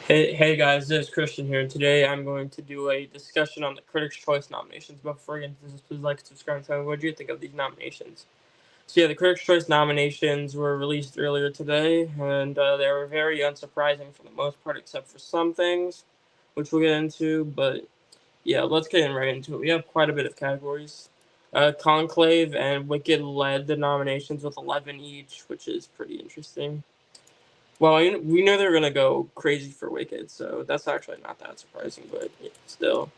Hey guys, this is Christian here, and today I'm going to do a discussion on the Critics' Choice nominations. But before we get into this, please like, subscribe, and tell me what do you think of these nominations. So yeah, the Critics' Choice nominations were released earlier today, and they were very unsurprising for the most part, except for some things, which we'll get into. But yeah, let's get right into it. We have quite a bit of categories. Conclave and Wicked led the nominations with 11 each, which is pretty interesting. Well, we knew they were gonna go crazy for Wicked, so that's actually not that surprising, but yeah, still.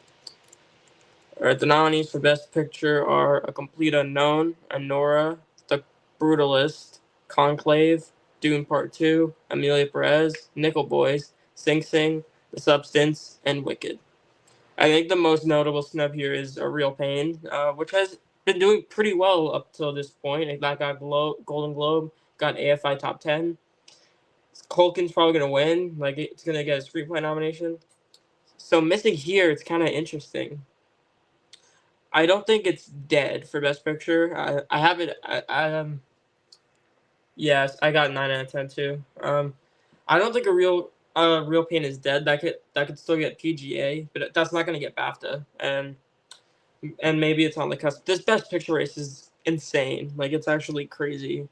All right, the nominees for Best Picture are A Complete Unknown, Anora, The Brutalist, Conclave, Dune Part 2, Amelia Perez, Nickel Boys, Sing Sing, The Substance, and Wicked. I think the most notable snub here is A Real Pain, which has been doing pretty well up till this point. It got Golden Globe, got AFI Top 10. Culkin's probably gonna win. Like it's gonna get a screenplay nomination. So missing here, it's kind of interesting. I don't think it's dead for Best Picture. I have it. Yes, I got 9 out of 10 too. I don't think Real Pain is dead. That could still get PGA, but that's not gonna get BAFTA. And maybe it's on the cusp. This Best Picture race is insane. Like it's actually crazy.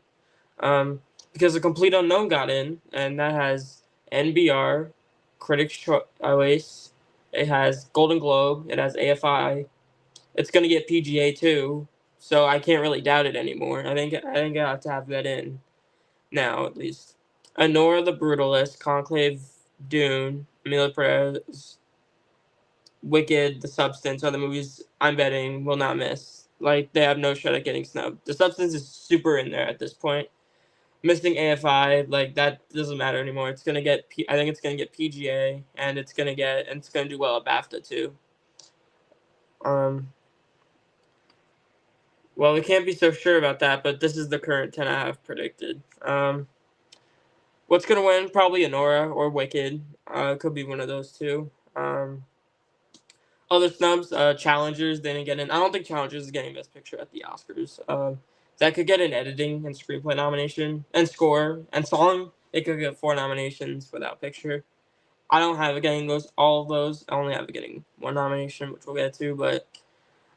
Um, because The Complete Unknown got in, and that has NBR, Critics' Choice, it has Golden Globe, it has AFI. It's gonna get PGA too, so I can't really doubt it anymore. I think I have to have that in now at least. Anora the Brutalist, Conclave, Dune, Amelia Perez, Wicked, The Substance are the movies I'm betting will not miss. Like they have no shot at getting snubbed. The Substance is super in there at this point. Missing AFI, like that doesn't matter anymore. It's gonna get I think it's gonna get PGA, and it's gonna do well at BAFTA too. Um, well, we can't be so sure about that, but this is the current 10 I have predicted. What's gonna win? Probably Anora or Wicked. Could be one of those two. Other snubs, Challengers didn't get in. I don't think Challengers is getting Best Picture at the Oscars. That could get an editing and screenplay nomination, and score and song. It could get 4 nominations without picture. I don't have it getting all of those. I only have it getting one nomination, which we'll get to, but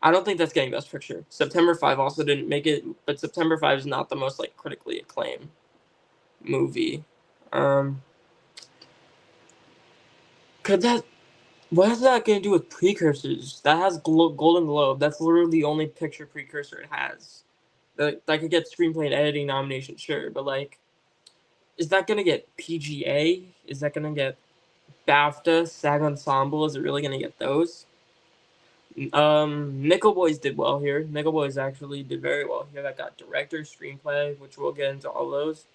I don't think that's getting Best Picture. September 5 also didn't make it, but September 5 is not the most like critically acclaimed movie. Um, could that? What is that going to do with Precursors? That has Golden Globe. That's literally the only picture precursor it has. That could get screenplay and editing nomination, sure, but like, is that going to get PGA? Is that going to get BAFTA, SAG Ensemble? Is it really going to get those? Nickel Boys did well here. Nickel Boys actually did very well here. That got director, screenplay, which we'll get into all those.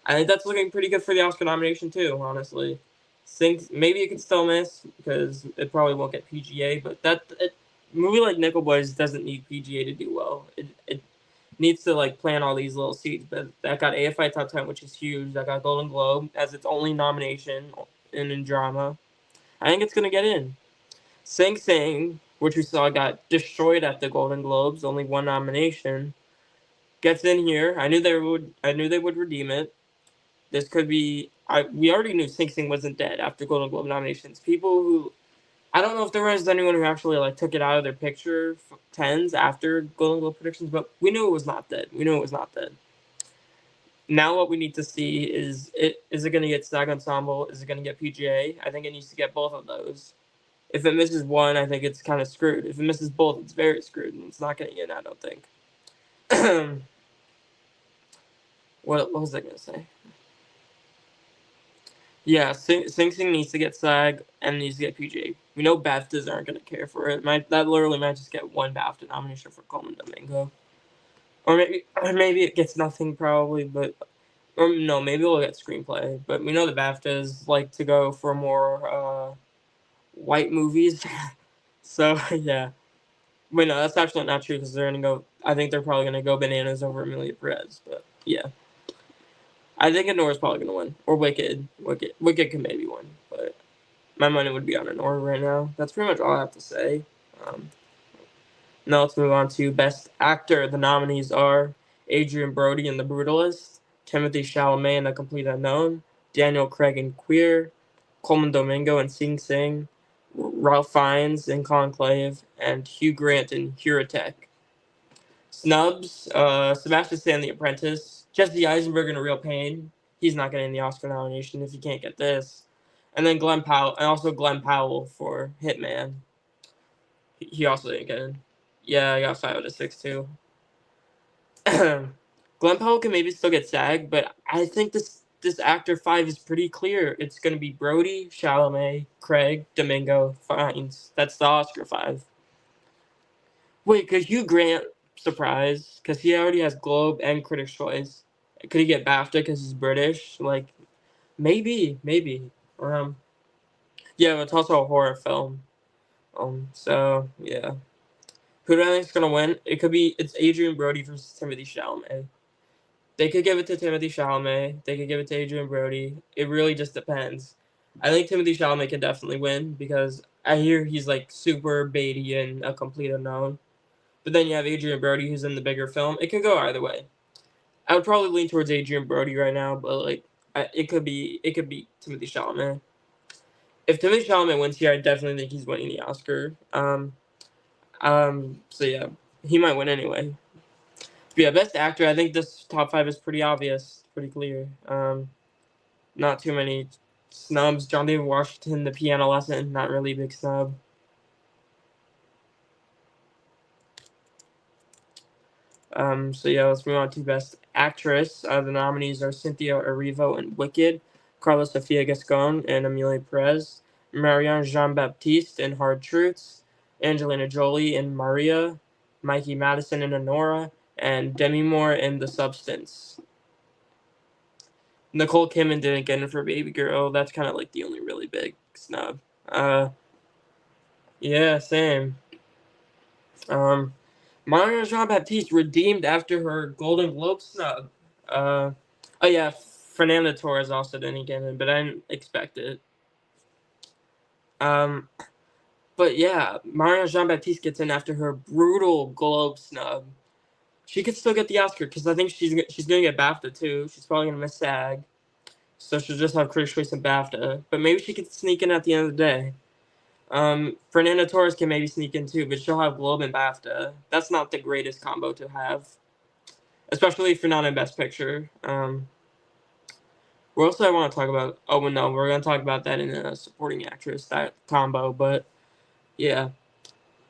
I think that's looking pretty good for the Oscar nomination too. Honestly, think maybe it could still miss because it probably won't get PGA. But movie like Nickel Boys doesn't need PGA to do well. It needs to like plant all these little seeds. But that got AFI Top 10, which is huge. That got Golden Globe as its only nomination in drama. I think it's gonna get in. Sing Sing, which we saw got destroyed at the Golden Globes, only one nomination, gets in here. I knew they would redeem it. This could be. We already knew Sing Sing wasn't dead after Golden Globe nominations. People who I don't know if there was anyone who actually like took it out of their picture tens after Golden Globe predictions, but we knew it was not dead. We knew it was not dead. Now what we need to see is it going to get SAG Ensemble? Is it going to get PGA? I think it needs to get both of those. If it misses one, I think it's kind of screwed. If it misses both, it's very screwed, and it's not getting in, I don't think. What was I going to say? Yeah, Sing Sing needs to get SAG and needs to get PGA. We know BAFTAs aren't going to care for it. That literally might just get one BAFTA nomination for Coleman Domingo. Or maybe it gets nothing probably, but or no, maybe we'll get screenplay. But we know the BAFTAs like to go for more white movies. So yeah. Wait, no, that's actually not true because they're gonna go. I think they're probably gonna go bananas over Amelia Perez. But yeah, I think Anora's probably gonna win, or Wicked can maybe win, but my money would be on Anora right now. That's pretty much all I have to say. Um, Now let's move on to Best Actor. The nominees are Adrian Brody in The Brutalist, Timothy Chalamet in A Complete Unknown, Daniel Craig in Queer, Coleman Domingo in Sing Sing, Ralph Fiennes in Conclave, and Hugh Grant in Hurotech. Snubs, Sebastian Stan The Apprentice, Jesse Eisenberg in A Real Pain. He's not getting the Oscar nomination if he can't get this. And then Glenn Powell for Hitman. He also didn't get in. Yeah, I got 5 out of 6 too. Glenn Powell can maybe still get SAG, but I think this actor 5 is pretty clear. It's going to be Brody, Chalamet, Craig, Domingo, Fiennes. That's the Oscar 5. Wait, could Hugh Grant surprise? Because he already has Globe and Critics' Choice. Could he get BAFTA because he's British? Like, maybe. Yeah, but it's also a horror film. So yeah. Who do I think is gonna win? It's Adrian Brody versus Timothy Chalamet. They could give it to Timothy Chalamet. They could give it to Adrian Brody. It really just depends. I think Timothy Chalamet can definitely win because I hear he's like super baity in A Complete Unknown. But then you have Adrian Brody who's in the bigger film. It could go either way. I would probably lean towards Adrian Brody right now, but like it could be Timothy Chalamet. If Timothy Chalamet wins here, I definitely think he's winning the Oscar. So yeah, he might win anyway. But yeah, best actor. I think this top 5 is pretty obvious, pretty clear. Not too many snubs. John David Washington, The Piano Lesson, not really a big snub. So yeah, let's move on to best actress. The nominees are Cynthia Erivo in Wicked, Carla Sofia Gascon and Emilia Perez, Marianne Jean-Baptiste in Hard Truths, Angelina Jolie in Maria, Mikey Madison in Anora, and Demi Moore in The Substance. Nicole Kidman didn't get in for Baby Girl. That's kind of like the only really big snub. Yeah, same. Marianne Jean-Baptiste redeemed after her Golden Globe snub. Oh yeah, Fernanda Torres also didn't get in, but I didn't expect it. But yeah, Marianne Jean-Baptiste gets in after her brutal Globe snub. She could still get the Oscar because I think she's gonna get BAFTA too. She's probably gonna miss SAG, so she'll just have Critics' Choice and BAFTA. But maybe she could sneak in at the end of the day. Fernanda Torres can maybe sneak in too, but she'll have Globe and BAFTA. That's not the greatest combo to have, especially if you're not in Best Picture. What else do I want to talk about? Oh, no, we're going to talk about that in a supporting actress, that combo. But yeah,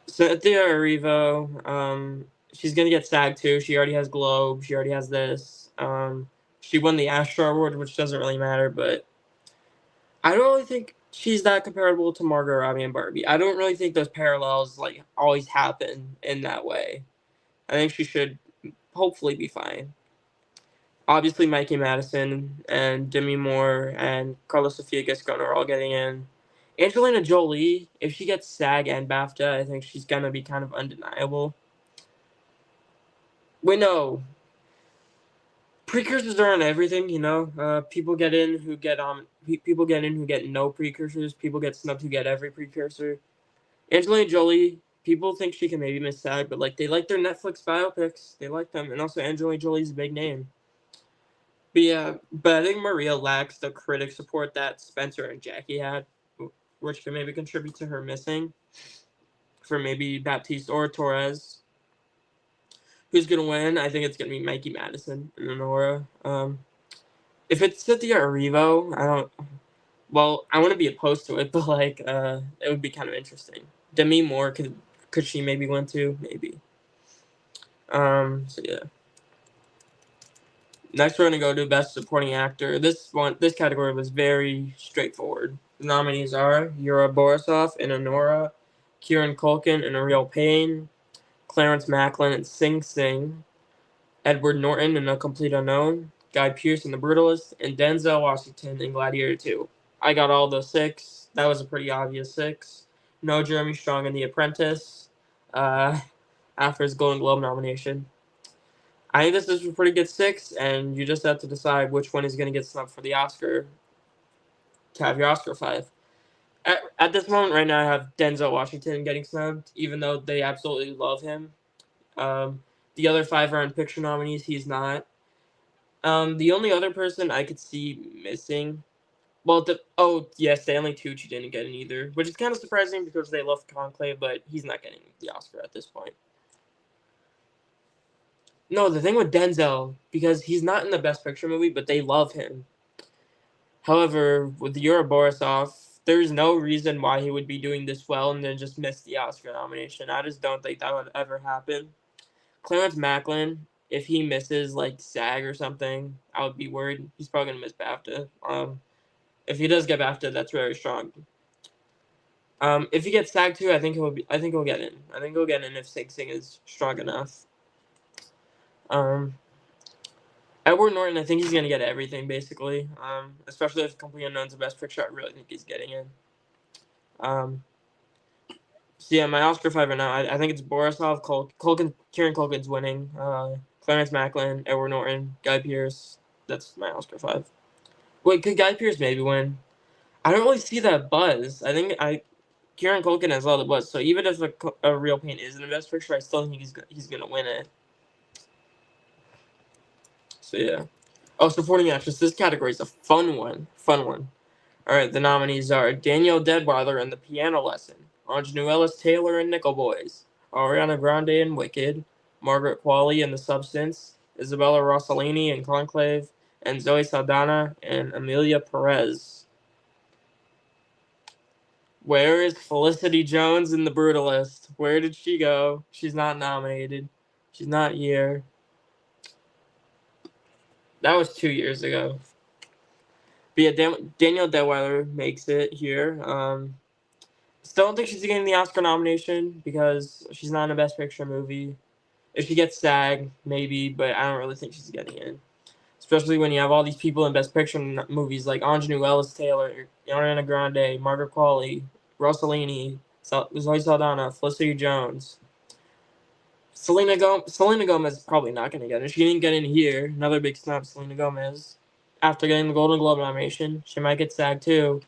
Cynthia Erivo, she's going to get SAG too. She already has Globe. She already has this. She won the Astra Award, which doesn't really matter, but I don't really think she's that comparable to Margot Robbie and Barbie. I don't really think those parallels like always happen in that way. I think she should hopefully be fine. Obviously, Mikey Madison and Demi Moore and Carla Sofia Gascon are all getting in. Angelina Jolie, if she gets SAG and BAFTA, I think she's gonna be kind of undeniable. Wait, no. Precursors are on everything, you know. People get in who get no precursors. People get snubbed who get every precursor. Angelina Jolie, people think she can maybe miss SAG, but like they like their Netflix biopics. They like them, and also Angelina Jolie's a big name. But yeah, but I think Maria lacks the critic support that Spencer and Jackie had, which can maybe contribute to her missing for maybe Baptiste or Torres. Who's gonna win? I think it's gonna be Mikey Madison and Honora. If it's Cynthia Erivo, I don't. Well, I want to be opposed to it, but like, it would be kind of interesting. Demi Moore could she maybe win too? Maybe. So yeah. Next, we're gonna go to Best Supporting Actor. This category was very straightforward. The nominees are Yura Borisov in Honora, Kieran Culkin in A Real Pain, Clarence Macklin in Sing Sing, Edward Norton in A Complete Unknown, Guy Pearce in The Brutalist, and Denzel Washington in Gladiator 2. I got all those 6. That was a pretty obvious 6. No Jeremy Strong in The Apprentice after his Golden Globe nomination. I think this is a pretty good 6, and you just have to decide which one is going to get snubbed for the Oscar to have your Oscar 5. At this moment right now, I have Denzel Washington getting snubbed, even though they absolutely love him. The other 5 are in picture nominees. He's not. The only other person I could see missing Well, Stanley Tucci didn't get in either, which is kind of surprising because they love Conclave, but he's not getting the Oscar at this point. No, the thing with Denzel, because he's not in the Best Picture movie, but they love him. However, with Yuri Borisov, there's no reason why he would be doing this well and then just miss the Oscar nomination. I just don't think that would ever happen. Clarence Macklin, if he misses like SAG or something, I would be worried. He's probably gonna miss BAFTA. If he does get BAFTA, that's very strong. If he gets SAG too, I think he'll get in. I think he'll get in if Sing Sing is strong enough. Edward Norton, I think he's gonna get everything basically. Especially if Complete Unknown's the Best Picture, I really think he's getting in. So yeah, my Oscar 5 right now, I think it's Borisov, Kieran Culkin's winning, Clarence Macklin, Edward Norton, Guy Pearce. That's my Oscar 5. Wait, could Guy Pearce maybe win? I don't really see that buzz. I think Kieran Culkin has all the buzz. So even if a Real Pain isn't the Best Picture, I still think he's gonna win it. So yeah. Oh, supporting actress. This category is a fun one. All right, the nominees are Danielle Deadwyler in The Piano Lesson, Aunjanue Ellis-Taylor in Nickel Boys, Ariana Grande in Wicked, Margaret Qualley in The Substance, Isabella Rossellini in Conclave, and Zoe Saldana and Emilia Perez. Where is Felicity Jones in The Brutalist? Where did she go? She's not nominated. She's not here. That was 2 years ago. But yeah, Danielle Deadwyler makes it here. Still don't think she's getting the Oscar nomination because she's not in a Best Picture movie. If she gets SAG, maybe, but I don't really think she's getting in. Especially when you have all these people in Best Picture movies like Aunjanue Ellis-Taylor, Ariana Grande, Margaret Qualley, Rossellini, Zoe Saldana, Felicity Jones. Selena Gomez is probably not going to get in. She didn't get in here. Another big snub, Selena Gomez. After getting the Golden Globe nomination, she might get SAG too.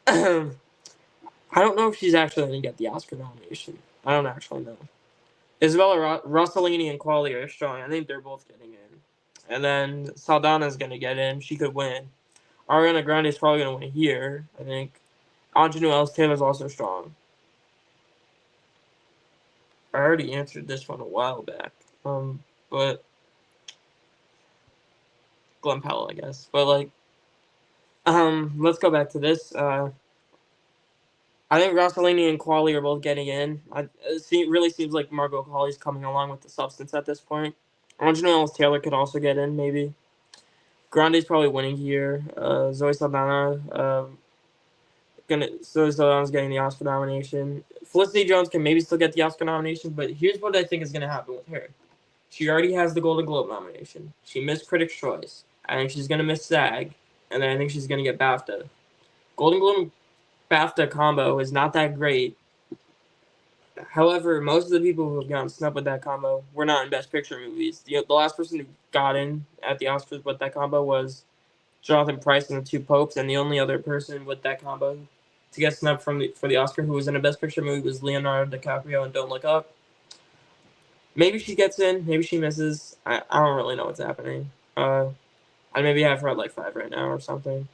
I don't know if she's actually going to get the Oscar nomination. I don't actually know. Isabella Rossellini and Qualley are strong. I think they're both getting in. And then Saldana's going to get in. She could win. Ariana Grande is probably going to win here, I think. Aunjanue Ellis-Taylor is also strong. I already answered this one a while back. But Glenn Powell, I guess. But let's go back to this. I think Rossellini and Qualley are both getting in. It really seems like Margot Qualley's coming along with The Substance at this point. Aunjanue Ellis-Taylor could also get in, maybe. Grande's probably winning here. Zoe Saldana's getting the Oscar nomination. Felicity Jones can maybe still get the Oscar nomination, but here's what I think is going to happen with her. She already has the Golden Globe nomination. She missed Critics' Choice. I think she's going to miss SAG, and then I think she's going to get BAFTA. Golden Globe BAFTA combo is not that great. However, most of the people who have gotten snubbed with that combo were not in Best Picture movies. The last person who got in at the Oscars with that combo was Jonathan Pryce and The Two Popes, and the only other person with that combo to get snubbed for the Oscar who was in a Best Picture movie was Leonardo DiCaprio in Don't Look Up. Maybe she gets in, maybe she misses. I don't really know what's happening. I maybe have her at like 5 right now or something.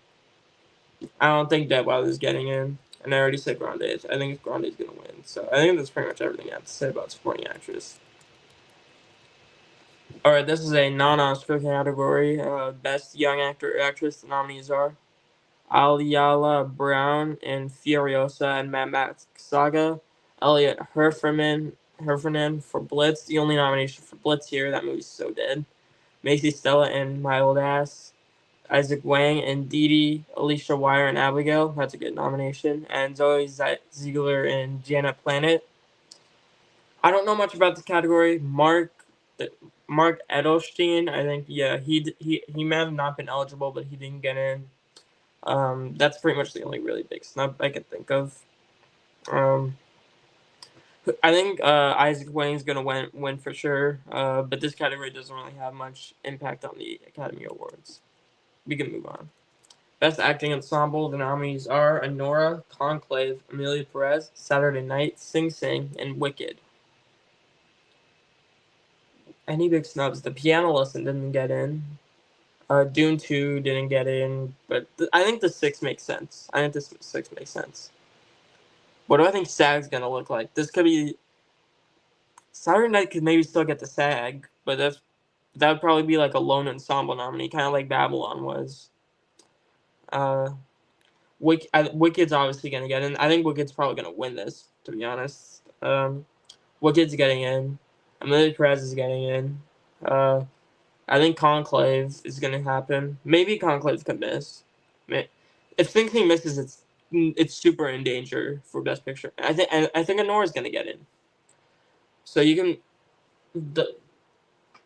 I don't think Deadwyler's getting in. And I already said Grande. I think Grande's going to win. So I think that's pretty much everything I have to say about supporting actress. Alright, this is a non-Oscar category. Best Young Actor or Actress. The nominees are Aliala Brown in Furiosa and Mad Max Saga. Elliot Heffernan for Blitz. The only nomination for Blitz here. That movie's so dead. Macy Stella and My Old Ass. Isaac Wang and Dee Dee, Alicia Wire and Abigail. That's a good nomination. And Zoe Ziegler and Janet Planet. I don't know much about this category. Mark Edelstein, I think, yeah, he may have not been eligible, but he didn't get in. That's pretty much the only really big snub I can think of. I think Isaac Wang's gonna win for sure. But this category doesn't really have much impact on the Academy Awards. We can move on. Best Acting Ensemble, the nominees are Anora, Conclave, Emilia Perez, Saturday Night, Sing Sing, and Wicked. Any big snubs? The Piano Lesson didn't get in. Dune 2 didn't get in, but I think the 6 makes sense. I think this 6 makes sense. What do I think SAG's going to look like? This could be... Saturday Night could maybe still get the SAG, but that would probably be like a lone ensemble nominee, kind of like Babylon was. Wicked's obviously going to get in. I think Wicked's probably going to win this, to be honest. Wicked's getting in. Amelia Perez is getting in. I think Conclave is going to happen. Maybe Conclave could miss. If Sing Sing misses, it's super in danger for Best Picture. I think Anora's going to get in. So you can... The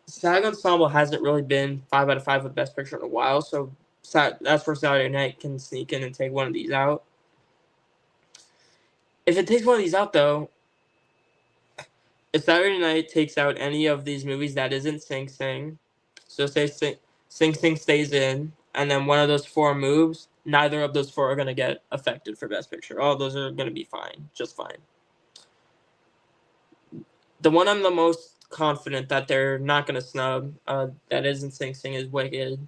SAG Ensemble hasn't really been 5 out of 5 with Best Picture in a while, so that's where Saturday Night can sneak in and take one of these out. If it takes one of these out, though, if Saturday Night takes out any of these movies that isn't Sing Sing, so say Sing Sing stays in, and then one of those 4 moves, neither of those 4 are going to get affected for Best Picture. All those are going to be fine, just fine. The one I'm the most confident that they're not going to snub that isn't Sing Sing is Wicked.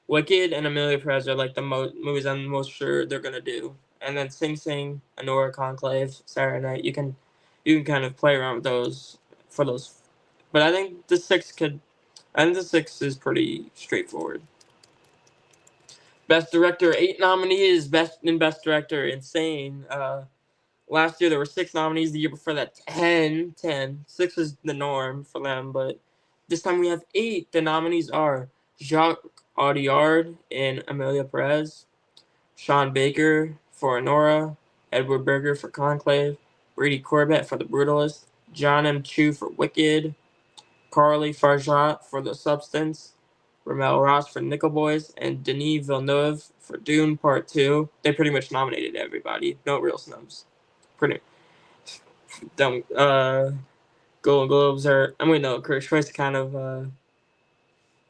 Wicked and Amelia Perez are like the movies I'm most sure they're going to do. And then Sing Sing, Anora, Conclave, Saturday Night, you can kind of play around with those for those. But I think the 6 is pretty straightforward. Best Director, 8 nominees. Best Director, insane. Last year there were 6 nominees. The year before that, 10. 6 is the norm for them, but this time we have 8. The nominees are Jacques Audiard and Amelia Perez, Sean Baker for Anora, Edward Berger for Conclave, Brady Corbett for The Brutalist, John M. Chu for Wicked, Carly Farjat for The Substance, Ramel Ross for Nickel Boys, and Denis Villeneuve for Dune Part 2. They pretty much nominated everybody. No real snubs. Pretty dumb. Golden Globes are... I mean, no, Critics' Choice kind of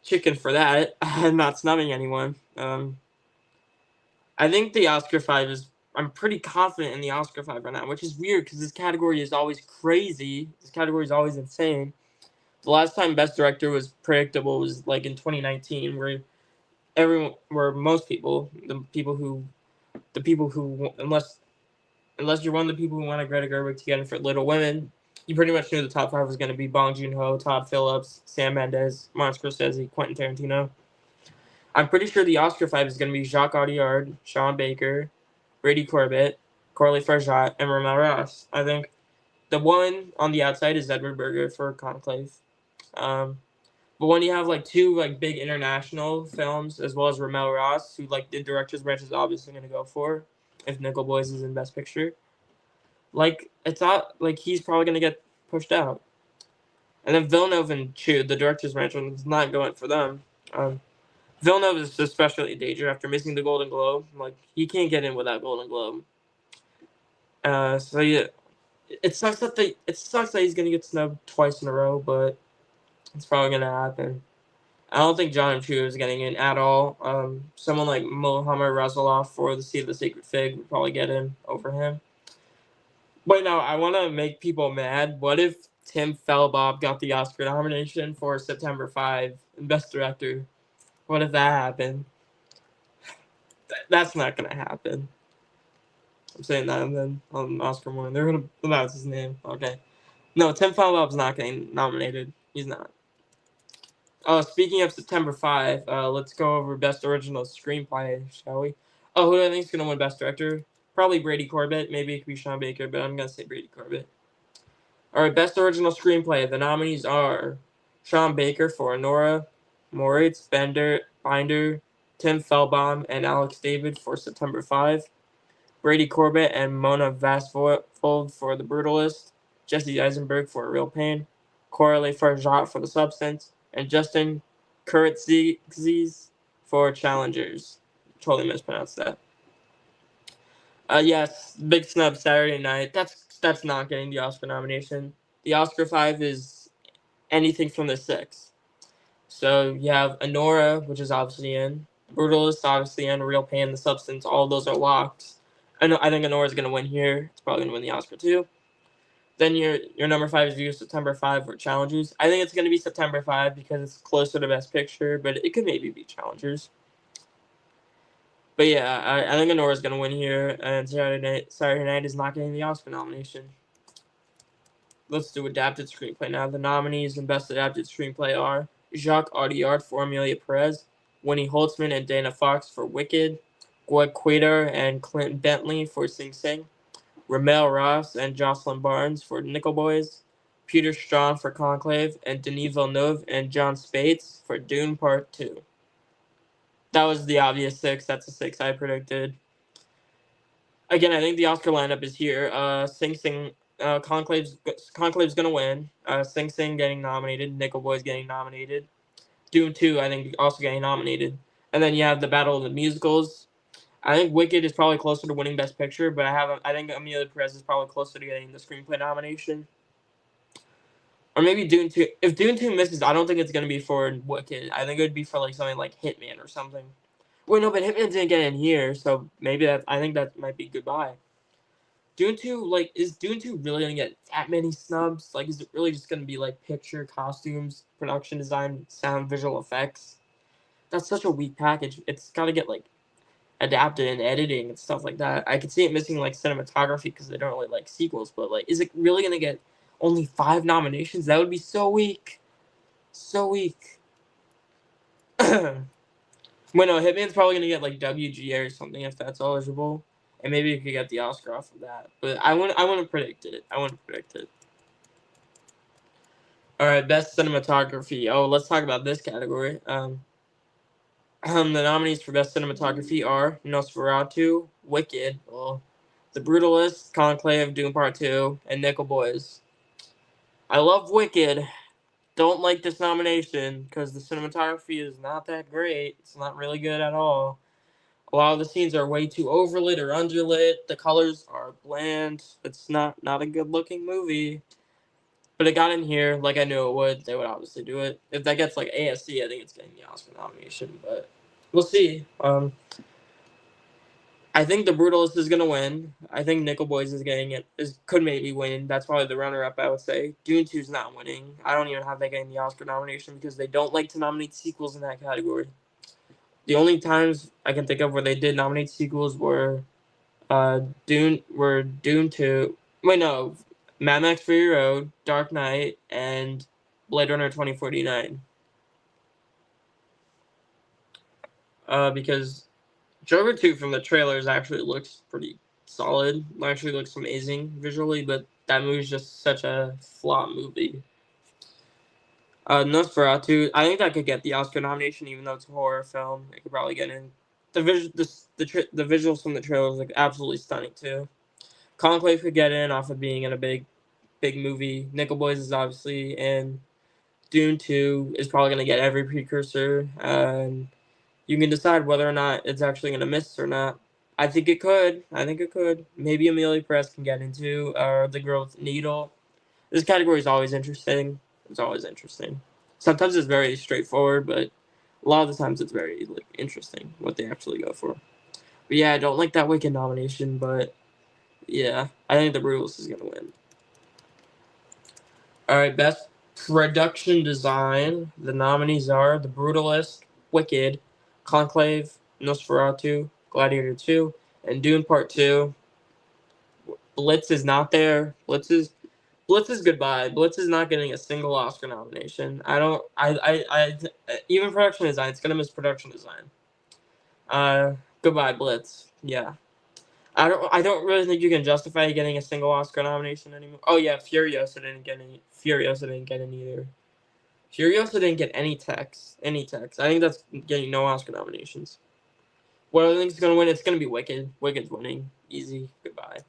chicken for that. I'm not snubbing anyone. I think the Oscar 5 is... I'm pretty confident in the Oscar 5 right now, which is weird because this category is always crazy. This category is always insane. The last time Best Director was predictable was like in 2019, where most people, the people who, unless you're one of the people who wanted Greta Gerwig to get in for Little Women, you pretty much knew the top 5 was going to be Bong Joon-ho, Todd Phillips, Sam Mendes, Martin Scorsese, Quentin Tarantino. I'm pretty sure the Oscar 5 is going to be Jacques Audiard, Sean Baker, Brady Corbett, Carly Farjat, and Ramel Ross. I think the one on the outside is Edward Berger for Conclave. But when you have like 2 like big international films as well as Ramel Ross, who like the director's branch is obviously going to go for, if Nickel Boys is in Best Picture, like it's not like he's probably going to get pushed out. And then Villeneuve and Chu, the director's branch, is not going for them. Villeneuve is especially in danger after missing the Golden Globe. Like he can't get in without Golden Globe. So yeah, it sucks that he's going to get snubbed twice in a row, but it's probably going to happen. I don't think John M. Chu is getting in at all. Someone like Mohamed Rasulov for The Seed of the Sacred Fig would probably get in over him. But no, I want to make people mad. What if Tim Fellbob got the Oscar nomination for September 5 in Best Director? What if that happened? That's not going to happen. I'm saying that, and then on Oscar morning, they're going to announce his name. Okay. No, Tim Fellbob's not getting nominated. He's not. Speaking of September 5, let's go over Best Original Screenplay, shall we? Who do I think is going to win Best Director? Probably Brady Corbett. Maybe it could be Sean Baker, but I'm going to say Brady Corbett. All right, Best Original Screenplay. The nominees are Sean Baker for Anora, Moritz Binder, Tim Fellbaum, and Alex David for September 5. Brady Corbett and Mona Vastvold for The Brutalist. Jesse Eisenberg for A Real Pain. Coralie Farjat for The Substance. And Justin Kurtzis for Challengers. Totally mispronounced that. Yes, big snub Saturday Night. That's not getting the Oscar nomination. The Oscar 5 is anything from the 6. So you have Anora, which is obviously in. Brutalist, obviously in. Real Pain, The Substance. All of those are locked. I think Anora is going to win here. It's probably going to win the Oscar too. Then your number 5 is View September 5 for Challengers. I think it's going to be September 5 because it's closer to Best Picture, but it could maybe be Challengers. But yeah, I think Anora's going to win here, and Saturday Night is not getting the Oscar nomination. Let's do Adapted Screenplay now. The nominees in Best Adapted Screenplay are Jacques Audiard for Amelia Perez, Winnie Holtzman and Dana Fox for Wicked, Greg Quater and Clinton Bentley for Sing Sing, Ramel Ross and Jocelyn Barnes for Nickel Boys, Peter Strawn for Conclave, and Denis Villeneuve and John Spates for Dune Part 2. That was the obvious 6. That's the 6 I predicted. Again, I think the Oscar lineup is here. Sing Sing, Conclave's gonna win. Sing Sing getting nominated. Nickel Boys getting nominated. Dune 2, I think, also getting nominated. And then you have the Battle of the Musicals. I think Wicked is probably closer to winning Best Picture, but I think Amelia Perez is probably closer to getting the screenplay nomination. Or maybe Dune 2. If Dune 2 misses, I don't think it's going to be for Wicked. I think it would be for like something like Hitman or something. Wait, no, but Hitman didn't get in here, so maybe I think that might be goodbye. Dune 2, like, is Dune 2 really going to get that many snubs? Like, is it really just going to be like picture, costumes, production design, sound, visual effects? That's such a weak package. It's got to get like adapted and editing and stuff like that. I could see it missing like cinematography because they don't really like sequels, but like, is it really gonna get only 5 nominations? That would be so weak. So weak. Wait, no, Hitman's probably gonna get like WGA or something if that's eligible. And maybe you could get the Oscar off of that. But I wouldn't predict it. Alright, best cinematography. Oh, let's talk about this category. The nominees for Best Cinematography are Nosferatu, Wicked, The Brutalist, Conclave, Dune Part 2, and Nickel Boys. I love Wicked. Don't like this nomination because the cinematography is not that great. It's not really good at all. A lot of the scenes are way too overlit or underlit. The colors are bland. It's not a good-looking movie. But it got in here like I knew it would. They would obviously do it. If that gets like ASC, I think it's getting the Oscar nomination. But we'll see. I think The Brutalist is gonna win. I think Nickel Boys is getting it. Could maybe win. That's probably the runner-up, I would say. Dune 2's not winning. I don't even have that getting the Oscar nomination because they don't like to nominate sequels in that category. The only times I can think of where they did nominate sequels were Dune 2. Wait, no. Mad Max Fury Road, Dark Knight, and Blade Runner 2049. Because Joker 2 from the trailers actually looks pretty solid. Actually looks amazing visually, but that movie's just such a flop movie. Nosferatu, I think that could get the Oscar nomination, even though it's a horror film. It could probably get in. The visuals from the trailers look absolutely stunning too. Conclave could get in off of being in a big movie. Nickel Boys is obviously in. Dune 2 is probably gonna get every precursor, and you can decide whether or not it's actually going to miss or not. I think it could. Maybe Amelia Perez can get into The Girl with the Needle. This category is always interesting. Sometimes it's very straightforward, but a lot of the times it's very interesting what they actually go for. But yeah, I don't like that Wicked nomination, but yeah, I think The Brutalist is going to win. Alright, Best Production Design. The nominees are The Brutalist, Wicked, Conclave, Nosferatu, Gladiator 2, and Dune Part 2. Blitz is not there. Blitz is goodbye. Blitz is not getting a single Oscar nomination. Even production design, it's gonna miss production design. Goodbye, Blitz. Yeah. I don't really think you can justify getting a single Oscar nomination anymore. Oh yeah, Furiosa didn't get any either. Furiosa didn't get any text. I think that's getting no Oscar nominations. What I think is going to win, it's going to be Wicked. Wicked's winning. Easy. Goodbye.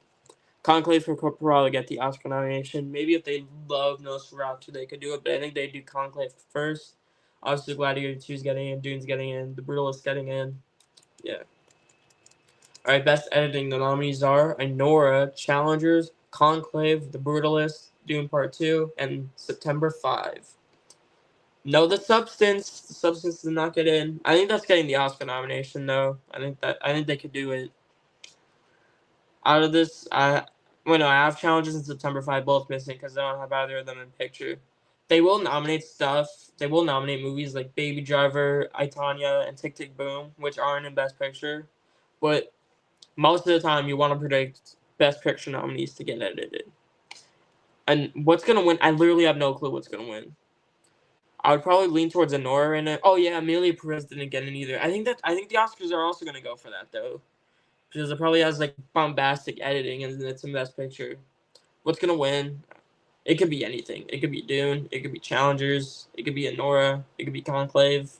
Conclave could probably get the Oscar nomination. Maybe if they love Nosferatu, they could do it, but I think they do Conclave first. Obviously, Gladiator 2's getting in, Dune's getting in, The Brutalist getting in. Yeah. Alright, Best Editing. The nominees are Anora, Challengers, Conclave, The Brutalist, Dune Part 2, and September 5. No, The Substance. The Substance did not get in. I think that's getting the Oscar nomination, though. I think they could do it. Out of this, Well, no, I have Challenges and September 5 both missing because I don't have either of them in picture. They will nominate stuff. They will nominate movies like Baby Driver, I, Tonya, and Tick Tick Boom, which aren't in Best Picture. But most of the time, you want to predict Best Picture nominees to get edited. And what's gonna win? I literally have no clue what's gonna win. I would probably lean towards Anora in it. Oh yeah, Amelia Perez didn't get it either. I think the Oscars are also gonna go for that though, because it probably has like bombastic editing and it's in Best Picture. What's gonna win? It could be anything. It could be Dune. It could be Challengers. It could be Anora. It could be Conclave.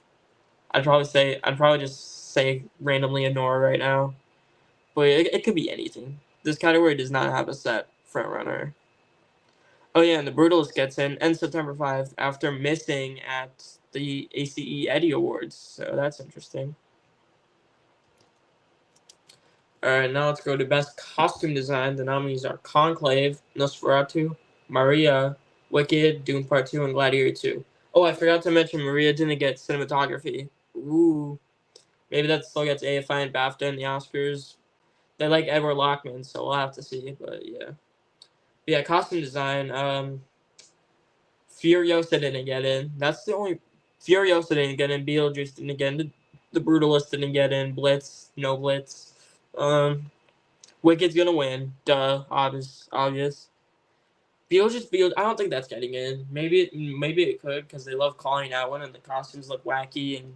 I'd probably just say randomly Anora right now, but it could be anything. This category does not have a set front runner. Oh yeah, and The Brutalist gets in and September 5 after missing at the ACE Eddie Awards, so that's interesting. Alright, now let's go to Best Costume Design. The nominees are Conclave, Nosferatu, Maria, Wicked, Dune Part 2, and Gladiator 2. Oh, I forgot to mention Maria didn't get cinematography. Ooh. Maybe that still gets AFI and BAFTA in the Oscars. They like Edward Lockman, so we'll have to see, but yeah. But yeah, costume design, Furiosa didn't get in. That's the only. Furiosa didn't get in. Beetlejuice didn't get in. The Brutalist didn't get in. Blitz, no Blitz. Wicked's gonna win. Duh, obvious. Beetlejuice. I don't think that's getting in. Maybe it could because they love calling out one and the costumes look wacky and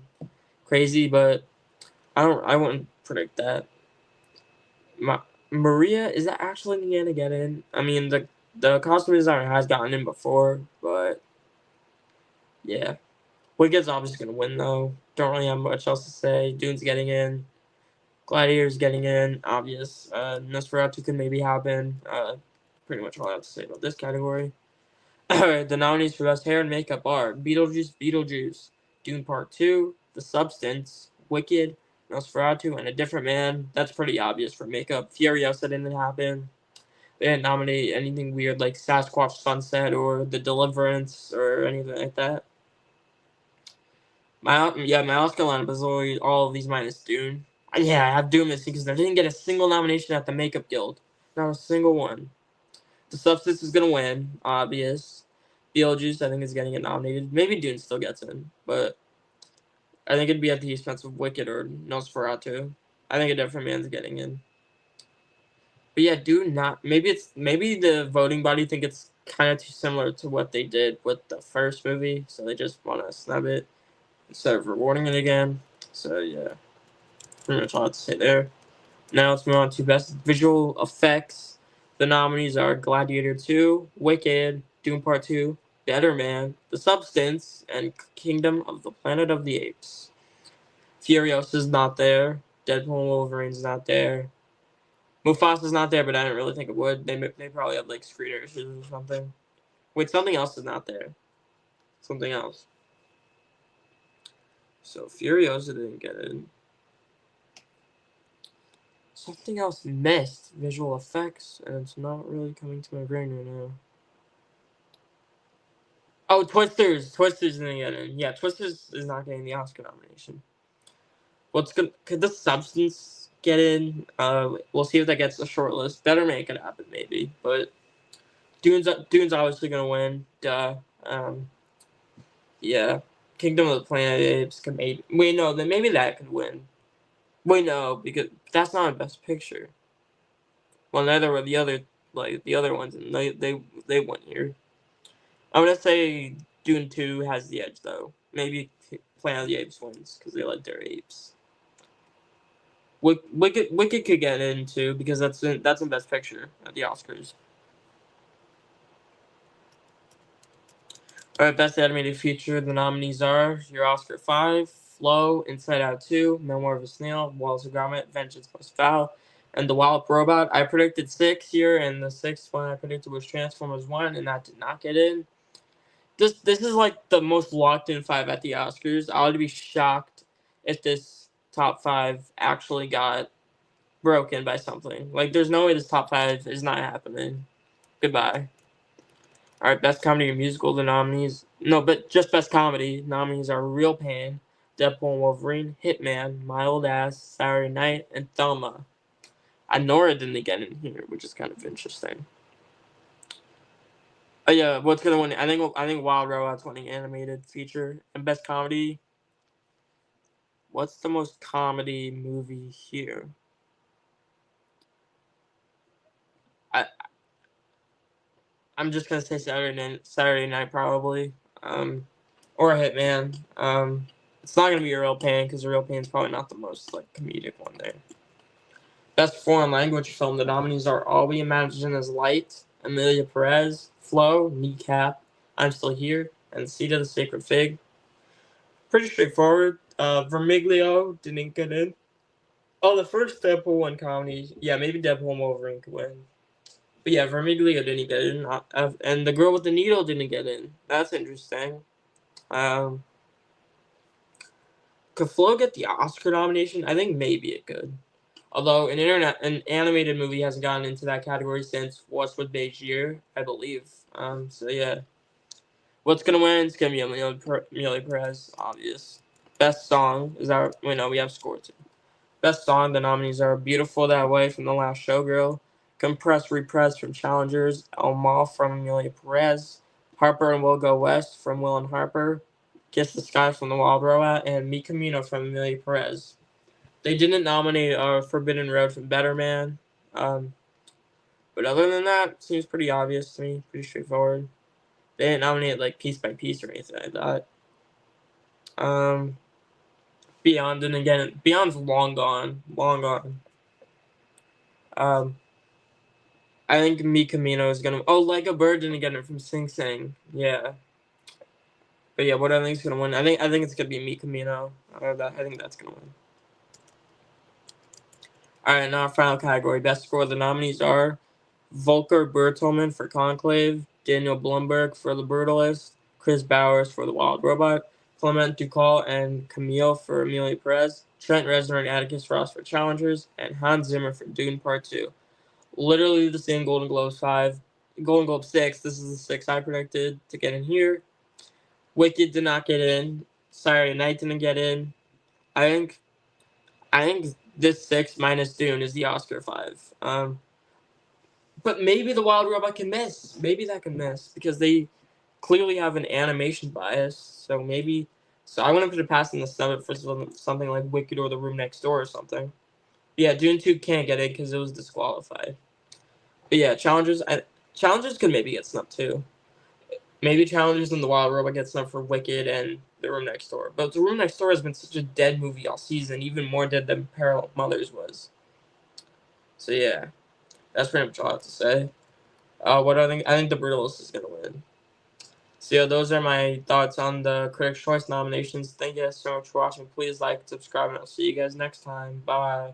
crazy, but I wouldn't predict that. Maria, is that actually gonna get in? I mean, the costume designer has gotten in before, but yeah. Wicked's obviously gonna win though. Don't really have much else to say. Dune's getting in. Gladiator's getting in. Obvious. Nosferatu could maybe happen. Pretty much all I have to say about this category. Alright, the nominees for Best Hair and Makeup are Beetlejuice, Dune Part 2, The Substance, Wicked, Nosferatu, and A Different Man. That's pretty obvious for makeup. Furiosa didn't happen. They didn't nominate anything weird like Sasquatch Sunset or The Deliverance or anything like that. My Oscar lineup is only all of these minus Dune. Yeah, I have Dune missing because I didn't get a single nomination at the Makeup Guild. Not a single one. The Substance is gonna win, obvious. Beetlejuice, I think, is getting it nominated. Maybe Dune still gets in, but I think it'd be at the expense of Wicked or Nosferatu. I think A Different Man's getting in. But yeah, Dune not. Maybe the voting body think it's kind of too similar to what they did with the first movie, so they just want to snub it instead of rewarding it again. So yeah, pretty much all I have to say there. Now let's move on to Best Visual Effects. The nominees are Gladiator 2, Wicked, Dune Part 2, Better Man, The Substance, and Kingdom of the Planet of the Apes. Furiosa's not there. Deadpool and Wolverine's not there. Mufasa's not there, but I didn't really think it would. They probably have like screen issues or something. Wait, something else is not there. Something else. So Furiosa didn't get in. Something else missed visual effects, and it's not really coming to my brain right now. Oh, Twisters! Twisters didn't get in. Yeah, Twisters is not getting the Oscar nomination. Could The Substance get in? We'll see if that gets a short list. Better make it happen, maybe. But Dune's obviously gonna win. Duh. Yeah. Kingdom of the Planet of the Apes can maybe. Wait, no. Then maybe that could win. Wait, no, because that's not a Best Picture. Well, neither were the other ones, and they won here. I'm gonna say Dune 2 has the edge though. Maybe Planet of the Apes wins because they like their apes. Wicked could get in too because that's in Best Picture at the Oscars. Alright, Best Animated Feature. The nominees are Your Oscar 5, Flow, Inside Out 2, Memoir of a Snail, Wallace and Gromit, Vengeance Must Foul, and The Wallop Robot. I predicted 6 here, and the 6th one I predicted was Transformers 1, and that did not get in. This is like the most locked in 5 at the Oscars. I would be shocked if this top 5 actually got broken by something. Like, there's no way this top 5 is not happening. Goodbye. Alright, Best Comedy or Musical, the nominees. No, but just Best Comedy. Nominees are Real Pain, Deadpool and Wolverine, Hitman, My Old Ass, Saturday Night, and Thelma. Nora didn't get in here, which is kind of interesting. Yeah, what's gonna win? I think Wild Robot's winning animated feature and best comedy. What's the most comedy movie here? I I'm just gonna say Saturday Night probably, or Hitman. It's not gonna be A Real Pain because A Real Pain's probably not the most like comedic one there. Best foreign language film. The nominees are All We Imagine Is Light, Emilia Perez, Flow, Kneecap, I'm Still Here, and Seed of the Sacred Fig. Pretty straightforward. Vermiglio didn't get in. Oh, the first Deadpool one comedy. Yeah, maybe Deadpool and Wolverine could win. But yeah, Vermiglio didn't get in, and the girl with the needle didn't get in. That's interesting. Um, could Flo get the Oscar nomination? I think maybe it could. Although an animated movie hasn't gotten into that category since What's with Beijing, I believe. So yeah, what's gonna win? It's gonna be Emilia Perez, obvious. Best song is our. Wait, no, we have score too. Best song, the nominees are Beautiful That Way from The Last Showgirl, Compress Repress from Challengers, El Mal from Emilia Perez, Harper and Will Go West from Will and Harper, Kiss the Sky from The Wild Robot, and Mi Camino from Emilia Perez. They didn't nominate Forbidden Road from Better Man, but other than that, seems pretty obvious to me, pretty straightforward. They didn't nominate like Piece by Piece or anything like that. Beyond, and again, Beyond's long gone, long gone. I think Mi Camino is gonna. Oh, Like a Bird didn't get it from Sing Sing. Yeah, but yeah, what I think is gonna win? I think it's gonna be Mi Camino. I think that's gonna win. All right, now our final category: best score. The nominees are Volker Bertelmann for Conclave, Daniel Blumberg for The Brutalist, Chris Bowers for The Wild Robot, Clement Ducal and Camille for Emilia Perez, Trent Reznor and Atticus Ross for Challengers, and Hans Zimmer for Dune Part 2. Literally the same Golden Globes 5. Golden Globe 6. This is the 6 I predicted to get in here. Wicked did not get in. Saturday Night didn't get in. I think this 6 minus Dune is the Oscar 5. But maybe The Wild Robot can miss. Maybe that can miss because they clearly have an animation bias. So maybe. So I want to put it past in the summit for something like Wicked or The Room Next Door or something. Yeah, Dune 2 can't get it because it was disqualified. But yeah, Challengers could maybe get snubbed too. Maybe Challengers and The Wild Robot get snubbed for Wicked and The Room Next Door. But The Room Next Door has been such a dead movie all season, even more dead than Parallel Mothers was. So yeah, that's pretty much all I have to say. What I think The Brutalist is gonna win. So yeah, those are my thoughts on the Critics' Choice nominations. Thank you guys so much for watching. Please like, subscribe, and I'll see you guys next time. Bye.